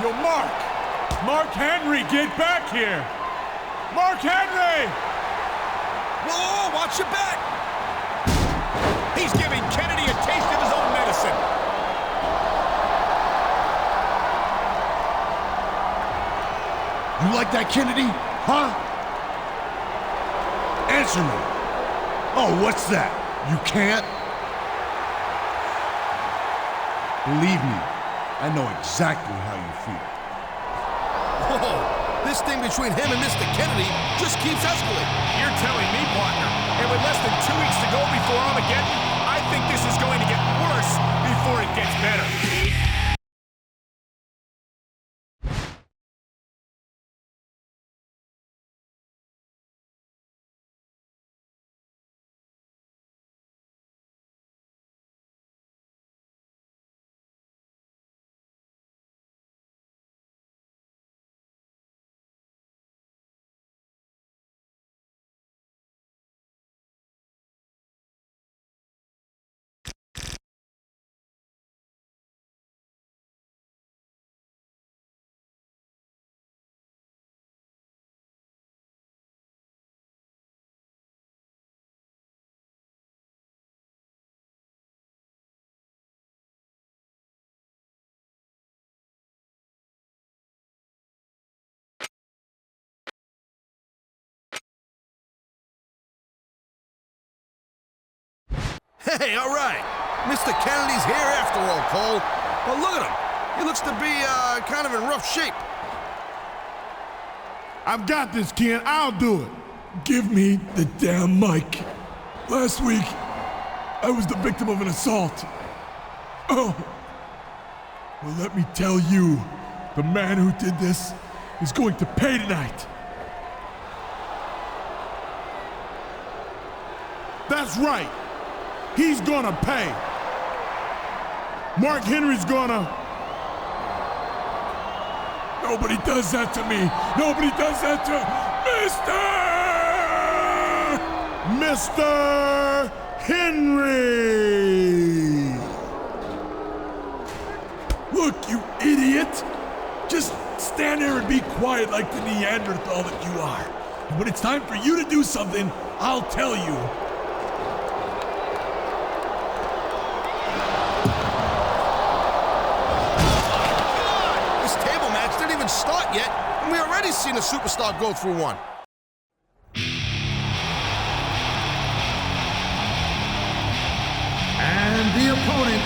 go, Mark! Mark Henry, get back here! Mark Henry! Whoa, watch your back! He's giving Kennedy a taste of his own medicine. You like that, Kennedy? Huh? Answer me. Oh, what's that? You can't? Believe me, I know exactly how you feel. Whoa, this thing between him and Mr. Kennedy just keeps escalating. You're telling me, partner, and with less than 2 weeks to go before Armageddon, I think this is going to get worse before it gets better. Hey, all right. Mr. Kennedy's here after all, Cole. But look at him. He looks to be, kind of in rough shape. I've got this, Ken. I'll do it. Give me the damn mic. Last week, I was the victim of an assault. Oh. Well, let me tell you, the man who did this is going to pay tonight. That's right. He's gonna pay. Mark Henry's gonna... Nobody does that to me. Nobody does that to Mr. Henry. Look, you idiot. Just stand there and be quiet like the Neanderthal that you are. And when it's time for you to do something, I'll tell you. Start yet, and we already seen a superstar go through one. And the opponent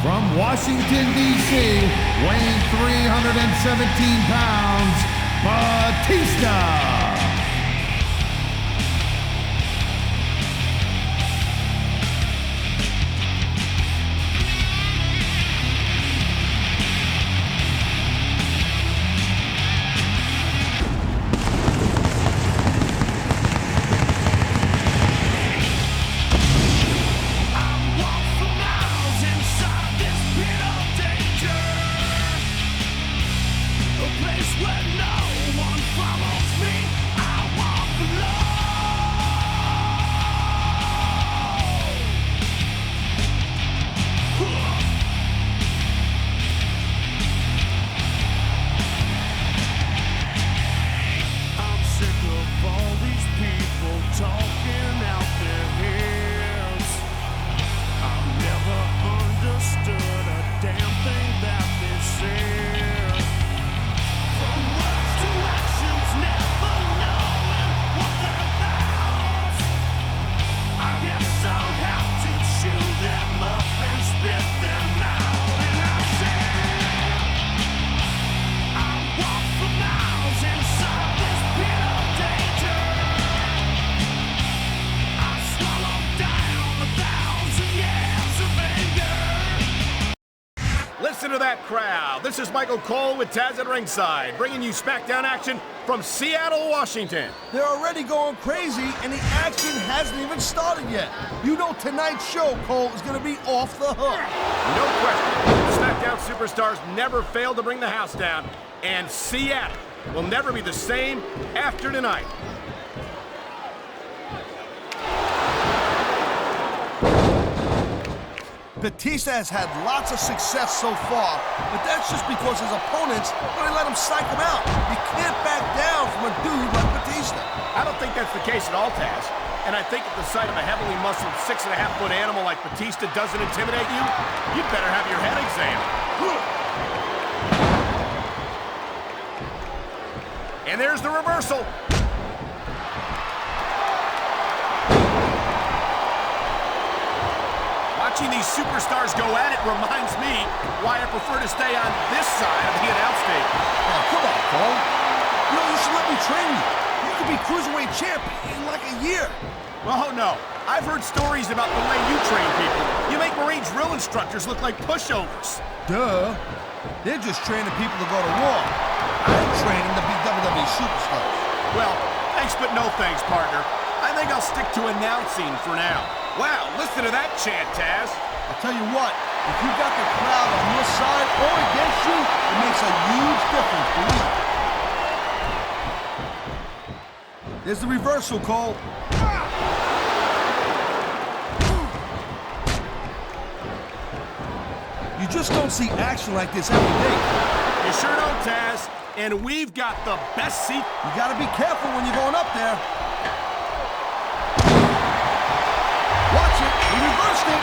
from Washington, D.C., weighing 317 pounds, Batista. Listen to that crowd. This is Michael Cole with Taz at ringside, bringing you SmackDown action from Seattle, Washington. They're already going crazy, and the action hasn't even started yet. You know tonight's show, Cole, is going to be off the hook. No question. SmackDown superstars never fail to bring the house down, and Seattle will never be the same after tonight. Batista has had lots of success so far, but that's just because his opponents really let him psych him out. You can't back down from a dude like Batista. I don't think that's the case at all, Taz. And I think at the sight of a heavily muscled 6.5-foot animal like Batista doesn't intimidate you, you'd better have your head examined. And there's the reversal. Watching these superstars go at it reminds me why I prefer to stay on this side of the announce table. Oh, come on, Cole. You know, you should let me train you. You could be Cruiserweight champ in like a year. Oh, no. I've heard stories about the way you train people. You make Marine drill instructors look like pushovers. Duh. They're just training people to go to war. I'm training to be WWE superstars. Well, thanks but no thanks, partner. I think I'll stick to announcing for now. Wow, listen to that chant, Taz. I'll tell you what, if you got the crowd on your side or against you, it makes a huge difference, believe me. There's the reversal, Cole. You just don't see action like this every day. You sure don't, Taz. And we've got the best seat. You gotta be careful when you're going up there. Watch it, he reversed it.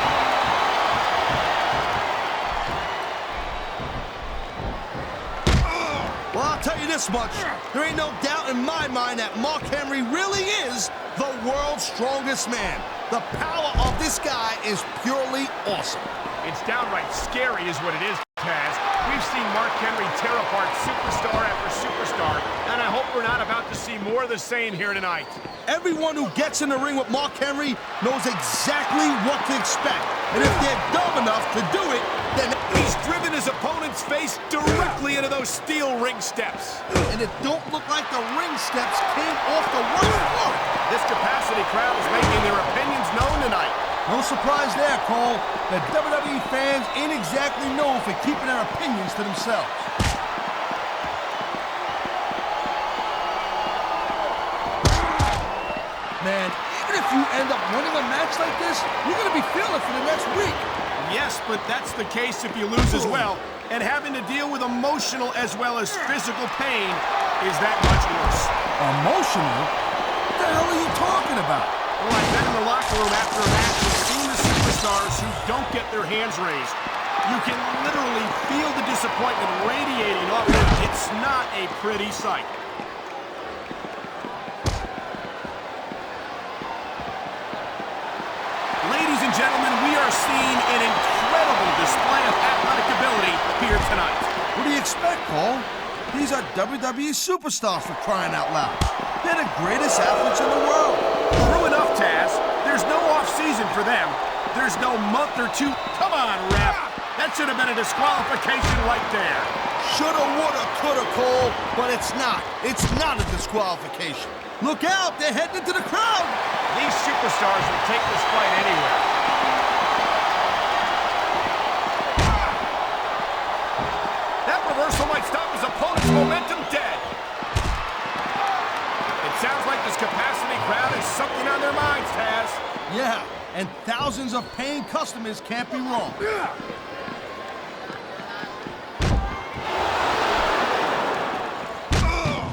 Well, I'll tell you this much. There ain't no doubt in my mind that Mark Henry really is the world's strongest man. The power of this guy is purely awesome. It's downright scary is what it is, Taz. We've seen Mark Henry tear apart superstar after superstar, and I hope we're not about to see more of the same here tonight. Everyone who gets in the ring with Mark Henry knows exactly what to expect. And if they're dumb enough to do it, then he's driven his opponent's face directly into those steel ring steps. And it don't look like the ring steps came off the right foot. This capacity crowd is making their opinions known tonight. No surprise there, Cole. The WWE fans ain't exactly known for keeping their opinions to themselves. Man, even if you end up winning a match like this, you're going to be feeling it for the next week. Yes, but that's the case if you lose as well. And having to deal with emotional as well as physical pain is that much worse. Emotional? What the hell are you talking about? Well, I've been in the locker room after a match and seen the superstars who don't get their hands raised. You can literally feel the disappointment radiating off them. It's not a pretty sight. Ladies and gentlemen, we are seeing an incredible display of athletic ability here tonight. What do you expect, Cole? These are WWE superstars for crying out loud. They're the greatest athletes in the world. True enough, Taz. There's no off-season for them. There's no month or two. Come on, ref. That should have been a disqualification right there. Shoulda, woulda, coulda, Cole, but it's not. It's not a disqualification. Look out, they're heading into the crowd. These superstars will take this fight anywhere. That reversal might stop his opponent's momentum dead. It sounds like this capacity crowd has something on their minds, Taz. Yeah, and thousands of paying customers can't be wrong.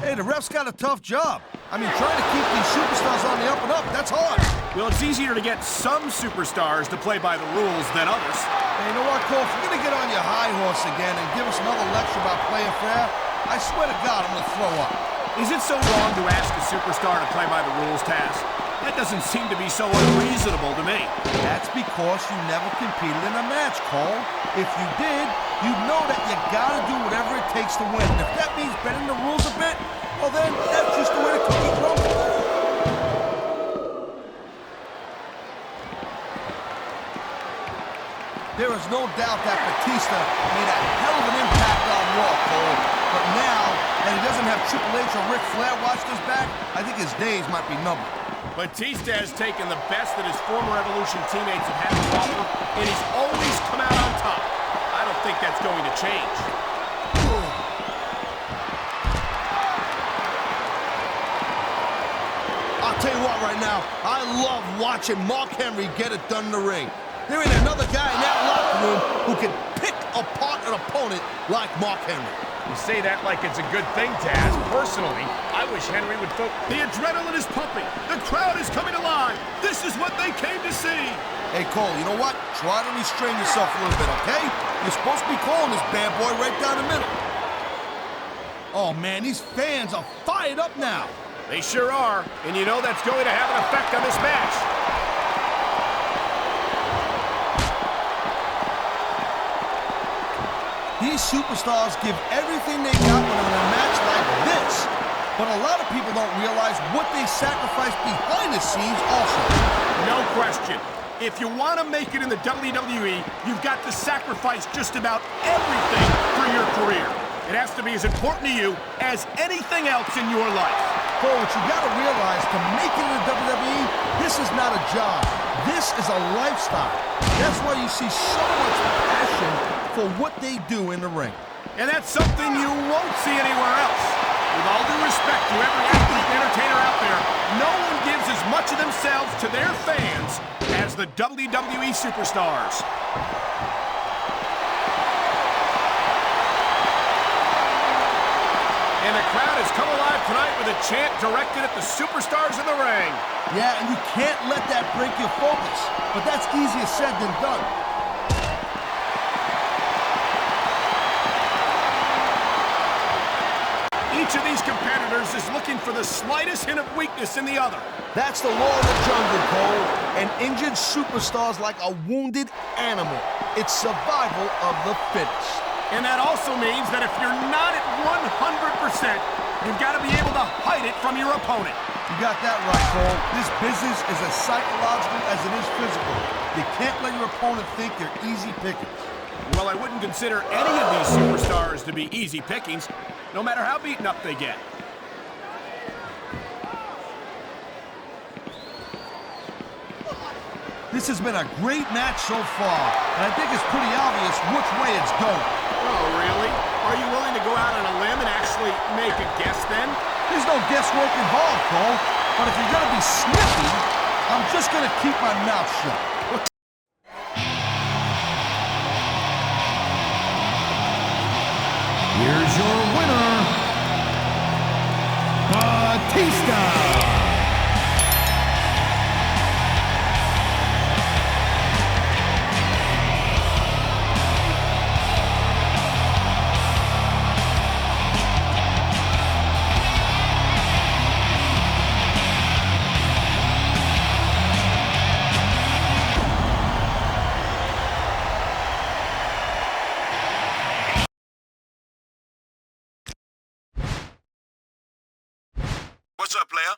Hey, the ref's got a tough job. I mean, trying to keep these superstars on the up and up, that's hard. Well, it's easier to get some superstars to play by the rules than others. Hey, you know what, Cole? If you're going to get on your high horse again and give us another lecture about playing fair, I swear to God, I'm going to throw up. Is it so wrong to ask a superstar to play by the rules, Taz? That doesn't seem to be so unreasonable to me. That's because you never competed in a match, Cole. If you did, you'd know that you gotta do whatever it takes to win. And if that means bending the rules a bit, well then, that's just the way the cookie crumbles. There is no doubt that Batista made a hell of an impact on Raw, Cole. But now that he doesn't have Triple H or Ric Flair watching his back, I think his days might be numbered. Batista has taken the best that his former Evolution teammates have had to offer, and he's always come out on top. I don't think that's going to change. I'll tell you what right now, I love watching Mark Henry get it done in the ring. There ain't another guy in that locker room who can pick apart an opponent like Mark Henry. You say that like it's a good thing, Taz. Personally, I wish Henry would focus. The adrenaline is pumping. The crowd is coming alive. This is what they came to see. Hey, Cole, you know what? Try to restrain yourself a little bit, okay? You're supposed to be calling this bad boy right down the middle. Oh, man, these fans are fired up now. They sure are, and you know that's going to have an effect on this match. These superstars give everything they got when they're in a match like this. But a lot of people don't realize what they sacrifice behind the scenes also. No question. If you want to make it in the WWE, you've got to sacrifice just about everything for your career. It has to be as important to you as anything else in your life. Cole, what you got to realize, to make it in the WWE, this is not a job. This is a lifestyle. That's why you see so much passion for what they do in the ring. And that's something you won't see anywhere else. With all due respect to every athlete and entertainer out there, no one gives as much of themselves to their fans as the WWE superstars. And the crowd has come alive tonight with a chant directed at the superstars in the ring. Yeah, and you can't let that break your focus. But that's easier said than done. Each of these competitors is looking for the slightest hint of weakness in the other. That's the law of the jungle, Cole. And injured superstars like a wounded animal. It's survival of the fittest. And that also means that if you're not at 100%, you've got to be able to hide it from your opponent. You got that right, Cole. This business is as psychological as it is physical. You can't let your opponent think they're easy pickings. Well, I wouldn't consider any of these superstars to be easy pickings, no matter how beaten up they get. This has been a great match so far, and I think it's pretty obvious which way it's going. Oh, really? Are you willing to go out on a limb and actually make a guess then? There's no guesswork involved, Cole. But if you're going to be snippy, I'm just going to keep my mouth shut. Here's your winner, Batista. What's up, player?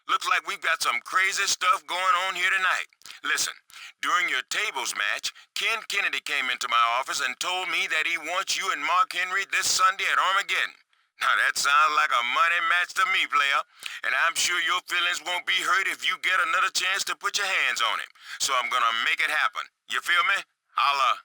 Looks like we've got some crazy stuff going on here tonight. Listen, during your tables match, Ken Kennedy came into my office and told me that he wants you and Mark Henry this Sunday at Armageddon. Now that sounds like a money match to me, player. And I'm sure your feelings won't be hurt if you get another chance to put your hands on him. So I'm gonna make it happen. You feel me? I'll,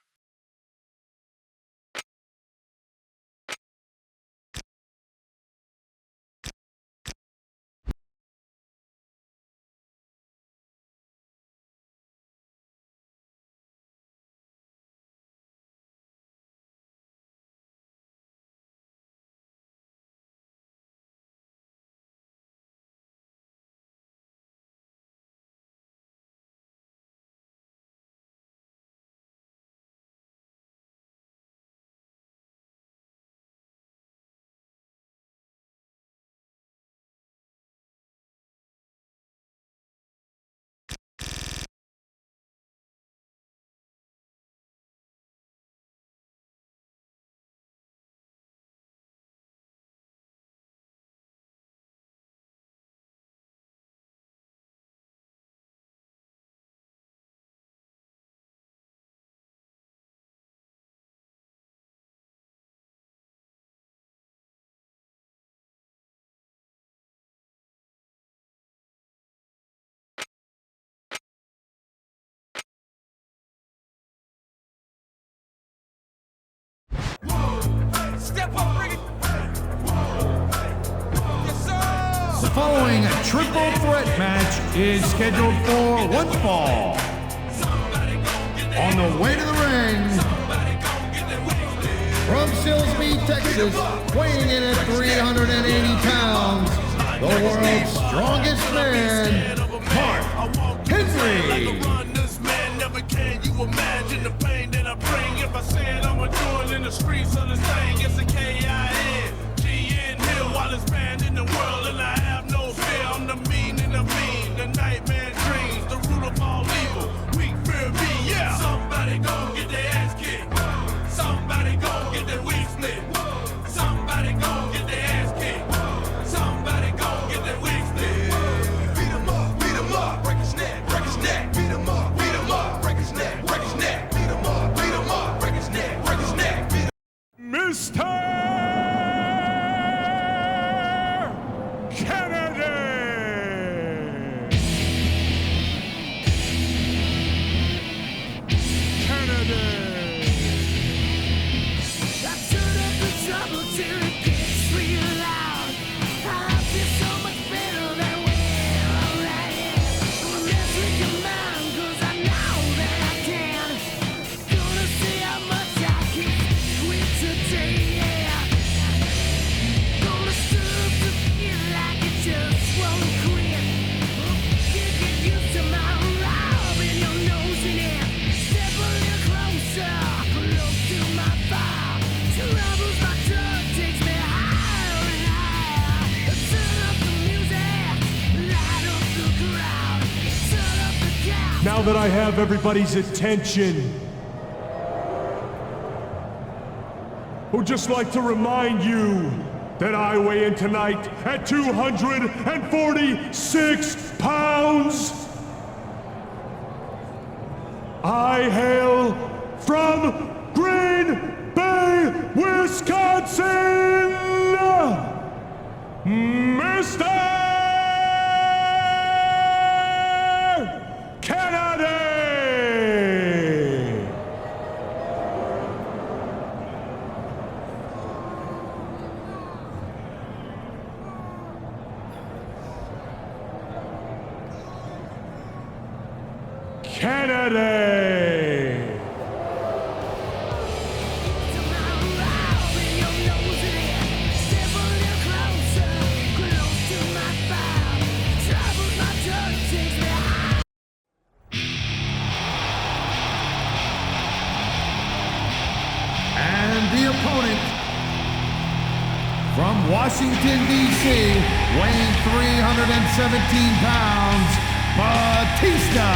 Step up, bring it. Yes, sir. The following triple threat match is scheduled for one fall. On the way to the ring, Texas, weighing in at 380 pounds, the world's strongest man, Mark Henry. You imagine the pain that I bring if I said I'm a doing in the streets of this thing. It's a K-I-N, G-N Hill, whilest band in the world, and I have no fear. I'm the mean and the mean, the nightmare dreams, the root of all evil. Weak fear me, yeah. Somebody gon' get their ass kicked. Somebody gon' get their wig split. Somebody gon' get their ass kicked. Somebody gon' get their wig split. Beat 'em up, break his neck, break his neck. Beat 'em up, break his neck, break his neck. Beat 'em up, break his neck, break his neck. Mr. Kennedy! Kennedy! I turn up the trouble till it gets real loud. I feel so much better than we're already. Gonna mess with your mind 'cause I know that I can. Gonna see how much I can quit today, yeah. Gonna serve to feel like it just won't quit. You get used to my rubbing your nose in it. Step a little closer, close to my fire. Troubles my drug takes me higher and higher. Turn up the music, light up the crowd. Turn up the gas. Now that I have everybody's attention, I would just like to remind you that I weigh in tonight at 246 pounds. I hail from Green Bay, Wisconsin, Mr. Kennedy! Kennedy! Rubbing your nose in it. Step a little closer, close to my fire. Troubles my drug takes me higher. And the opponent from Washington, D.C., weighing 317 pounds, Batista.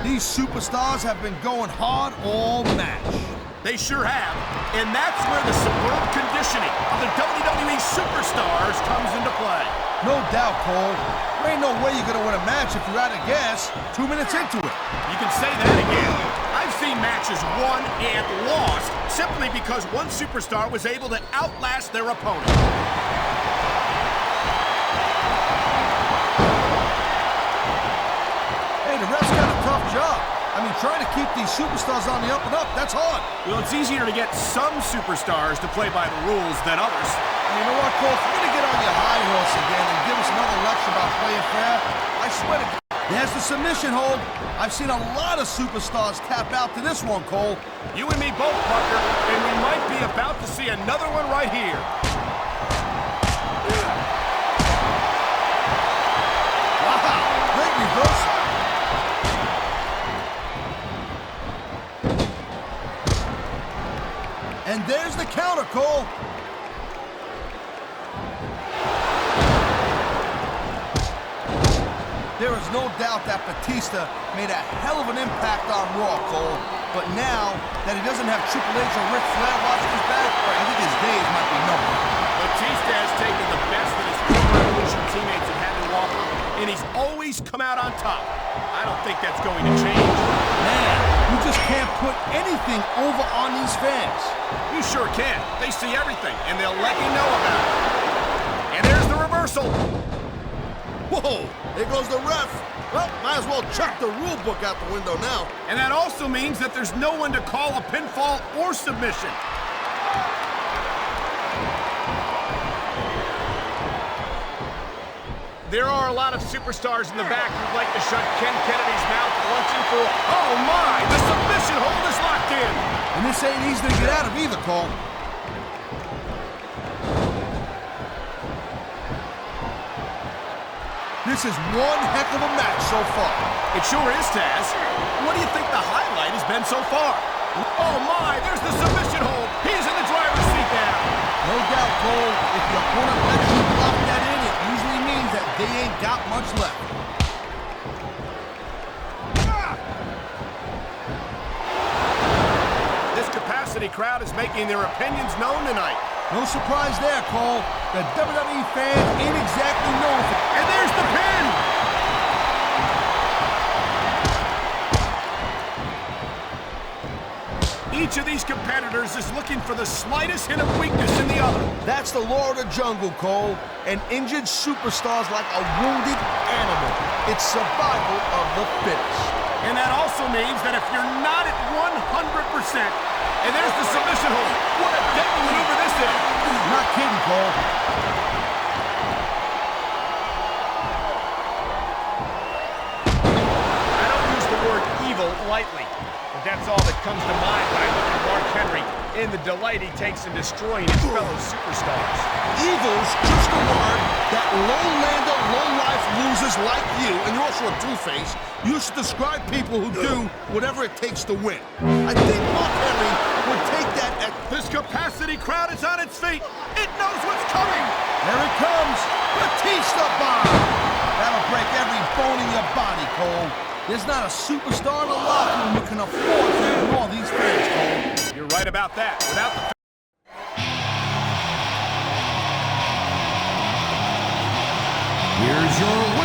These superstars have been going hard all match. They sure have. And that's where the superb conditioning of the WWE Superstars comes into play. No doubt, Cole. There ain't no way you're gonna win a match if you're out of gas 2 minutes into it. You can say that again. I've seen matches won and lost simply because one superstar was able to outlast their opponent. Hey, the ref's got a tough job. I mean, trying to keep these superstars on the up and up, that's hard. Well, it's easier to get some superstars to play by the rules than others. And you know what, Cole? If you're going to get on your high horse again and give us another lecture about playing fair, I swear to God, there's the submission hold. I've seen a lot of superstars tap out to this one, Cole. You and me both, Parker, and we might be about to see another one right here. Wow, great reversal. And there's the counter, Cole. There is no doubt that Batista made a hell of an impact on Raw, Cole. But now that he doesn't have Triple H or Ric Flair watching his back, I think his days might be numbered. Batista has taken the best that his former Evolution teammates have had to offer, and he's always come out on top. I don't think that's going to change. Man, you just can't put anything over on these fans. You sure can. They see everything, and they'll let you know about it. And there's the reversal. Whoa, there goes the ref. Well, might as well chuck the rule book out the window now. And that also means that there's no one to call a pinfall or submission. There are a lot of superstars in the back who'd like to shut Ken Kennedy's mouth once and for all. Oh my, the submission hold is locked in. And this ain't easy to get out of either, Cole. This is one heck of a match so far. It sure is, Taz. What do you think the highlight has been so far? Oh my, there's the submission hold. He's in the driver's seat now. No doubt, Cole. If your opponent lets you block that in, it usually means that they ain't got much left. This capacity crowd is making their opinions known tonight. No surprise there, Cole. The WWE fans ain't exactly known for... And there's the pin! Each of these competitors is looking for the slightest hint of weakness in the other. That's the law of the jungle, Cole. An injured superstar's like a wounded animal. It's survival of the fittest. And that also means that if you're not at 100%, and there's the submission hold. What a deadly maneuver this is. Not kidding, Cole. I don't use the word evil lightly, but that's all that comes to mind when I look at Mark Henry and the delight he takes in destroying his fellow superstars. Evil's just a word that low-lander, low-life losers like you, and you're also a two-face, use to describe people who do whatever it takes to win. I think Mark Henry would take that as... This capacity crowd is on its feet. It knows what's coming. There it comes. Batista bomb. That'll break every bone in your body, Cole. There's not a superstar in the locker room who can afford to ignore these fans, Cole. You're right about that. Without the... Here's your